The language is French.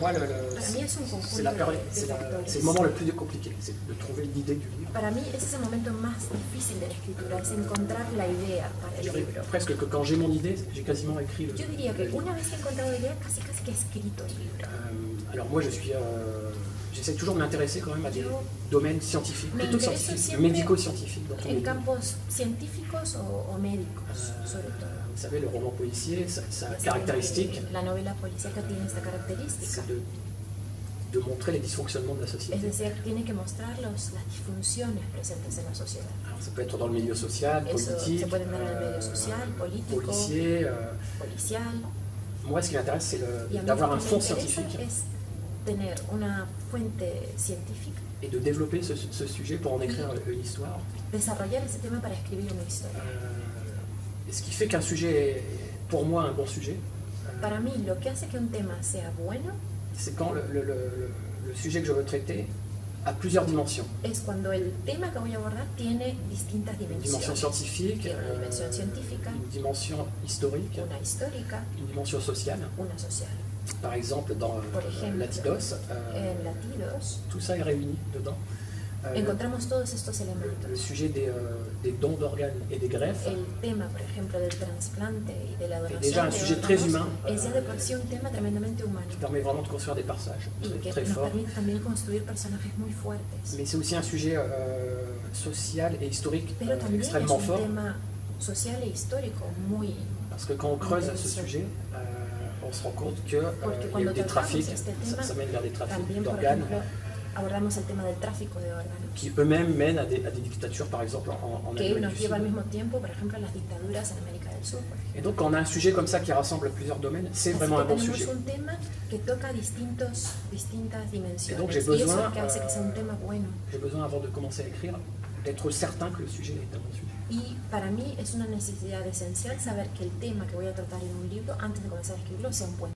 moi, Para mí es un conjunto c'est le moment le plus compliqué, c'est de trouver l'idée du livre. Para mí ese es el momento más difícil de la escritura, es encontrar la idea para el libro. Presque que quand j'ai mon idée, j'ai quasiment écrit le Yo diría que una vez que he encontrado la idea, casi que he escrito el libro. Alors moi, j'essaie toujours de m'intéresser quand même à des domaines scientifiques, plutôt scientifiques, médico-scientifiques. En campos científicos o médicos, sobre todo. Vous savez, le roman policier, sa caractéristique, La novela policíaca tiene esta característica. c'est de montrer les dysfonctionnements de la Es société. decir, tiene que mostrar las disfunciones presentes en la sociedad. Alors, ça peut être dans le milieu social, Eso politique, se puede ver en el medio social, político, policier. policial. Moi, ce qui m'intéresse, c'est Y a mí d'avoir lo un que me fond interesa scientifique es tener una fuente científica, et de développer ce sujet pour en écrire une histoire. desarrollar ese tema para escribir una historia. Et ce qui fait qu'un sujet est, pour moi, un bon sujet, Para mí, lo que hace que un tema sea bueno c'est quand le sujet que je veux traiter a plusieurs dimensions. es cuando el tema que voy a abordar tiene distintas Une dimension dimensiones. scientifique, Tiene una dimensión científica, une dimension historique, una histórica, une dimension sociale. una social. Par exemple, dans Por ejemplo, Latidos, En Latidos tout ça est réuni dedans. encontramos todos estos Le elementos. sujet des dons d'organes et des greffes El tema, por ejemplo, del trasplante y de la est donación déjà un de sujet très órganos humain es ya de por sí un tema tremendamente humano qui permet vraiment de construire des passages y que très nos forts. permite también construir personajes muy fuertes. Mais c'est aussi un sujet social et historique Pero también es extrêmement un fort, tema social e histórico muy... parce que quand on creuse ce sujet, on se rend compte qu'il y a eu des trafics, ça mène vers des trafics También, por d'organes ejemplo, abordamos el tema del tráfico de órganos, qui eux-mêmes mènent à des dictatures, par exemple, en que Amérique nos du lleva al Sud. mismo tiempo, por ejemplo, a las dictaduras en América del Sur. Por ejemplo. Et donc, quand on a un sujet comme ça qui rassemble plusieurs domaines, c'est Así vraiment un que bon tenemos sujet. un tema que toca distintas dimensiones. donc, j'ai Y eso besoin, es lo que hace que sea un tema bueno. J'ai besoin, avant de commencer à écrire, d'être certain que le sujet est un bon sujet. Y para mí es una necesidad esencial saber que el tema que voy a tratar en un libro, antes de comenzar a escribirlo, sea un buen